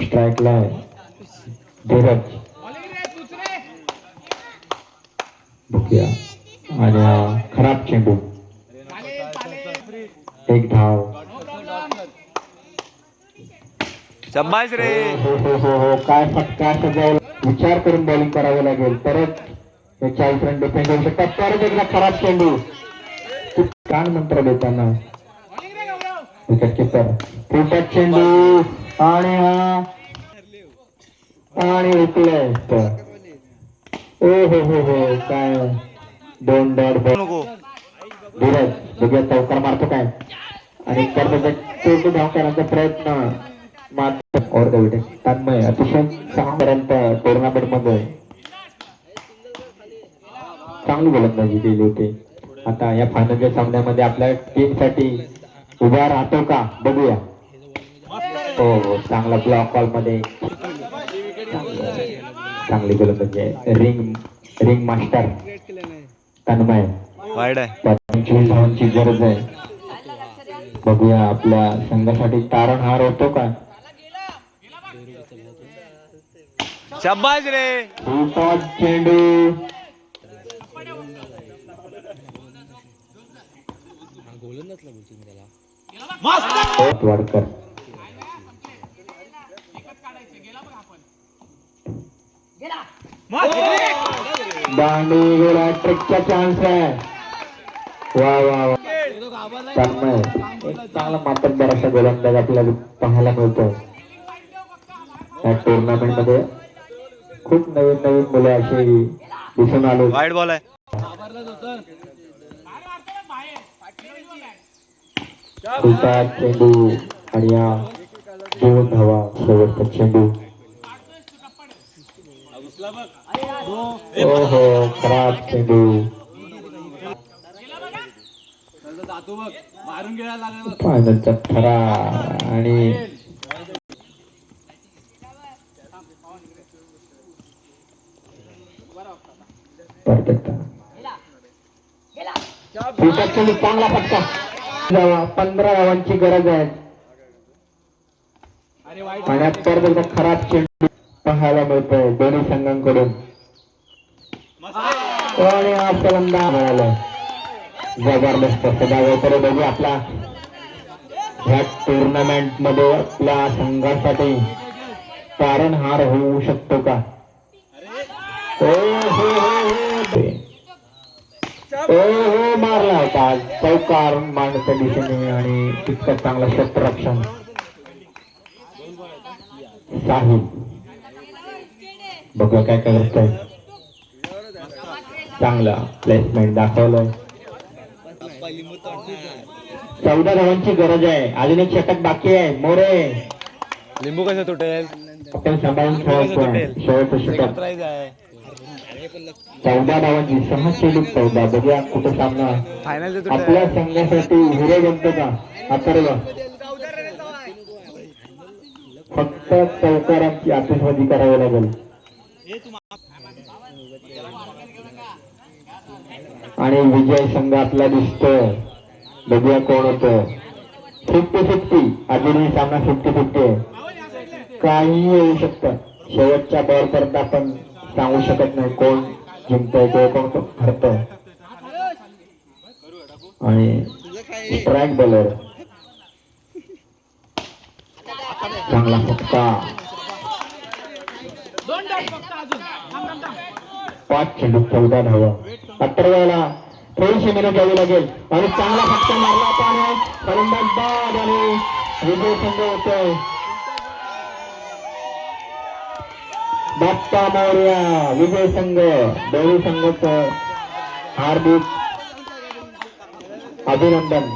स्ट्राइकला धीरज बुकिया आणि खराब चेंडू एक धाव. शाबास रे. हो काय फटका सजावला. विचार करून बॉलिंग करावं लागेल. परत 40 रन डिफेंड होऊ शकतात. परत एकदा खराब चेंडू. कान मंत्र देताना विकेट किपर फुटत चेंडू आणि हुकलंय. हो काय 2 डॉट नको. धीरज बघूया चौकार मारतो काय आणि परत चेंडू धाव करण्याचा प्रयत्न मात्र और विकेट. तन्मय अतिशय 6 पर्यंत टुर्नामेंट मध्ये चांगली गोलंदाजी केली होती. आता या फायनलच्या सामन्यामध्ये आपल्या टीम साठी उभा राहतो का बघूया. हो चांगला ब्लॉक कॉल मध्ये चांगली गोलंदाजी आहे. Ring master Tanmay. वाईड आहे. 25 धावांची गरज आहे. बघूया आपल्या संघासाठी तारणहार होतो का. शाबास रे. चेंडू वाडकर दांडी गेला. ट्रिकचा चान्स आहे. वा तन्मय एक चांगला मातब्बर असा गोलंदाज आपल्याला पाहायला मिळतो. या टुर्नामेंट मध्ये खूप नवीन मुले अशी दिसून आलो. वाईड बॉल आहे. चेंडू आणि या 2 धावा. शेवटचा चेंडू. खराब चेंडू. फायनलचा खरा आणि परफेक्ट. चांगला फटका. 15 धावांची गरज आहे आणि परत एकदा खराब चेंडू पाहायला मिळतोय दोन्ही संघांकडून. आणि हा फलंदाज मिळाला. जबरदस्त सदावर बघू आपला ह्या टुर्नामेंट मध्ये आपल्या संघासाठी तारणहार होऊ शकतो का. मारला होता चौकार मारण्याच्या दिशेने आणि तितकं चांगला क्षेत्ररक्षण. साहिल बघूया काय करतोय. चांगला प्लेसमेंट दाखवलंय. 14 धावांची गरज आहे. अजून एक षटक बाकी आहे. मोरे लिंबू कसं तुटेल. आपण सांभाळून खेळतोय. शेवटचं षटक. 14 धावांची 6 चेंडू 14. बघूया कुठं सामना आपल्या संघासाठी हिरे बनतो का. अथर्व फक्त चौकारांची आतिषबाजी करावी लागेल आणि विजय संघ आपला दिसतोय. बघूया कोण होतं. 50-50 अजूनही सामना 50-50 आहे. काही होऊ शकतं. शेवटच्या बॉल पर्यंत आपण सांगू शकत नाही कोण जिंकतोय किंवा कोण हरतोय. आणि स्ट्राईक बॉलर चांगला फटका. 5 चेंडू 14 धावा. अथर्वला थोडीशी मेहनत घ्यावी लागेल आणि चांगला फटका मारला पाणी फलंदाज बाद आणि विजय संघ होतोय. बाप्पा मोरया. विजय संघ दोन्ही संघाचं हार्दिक अभिनंदन.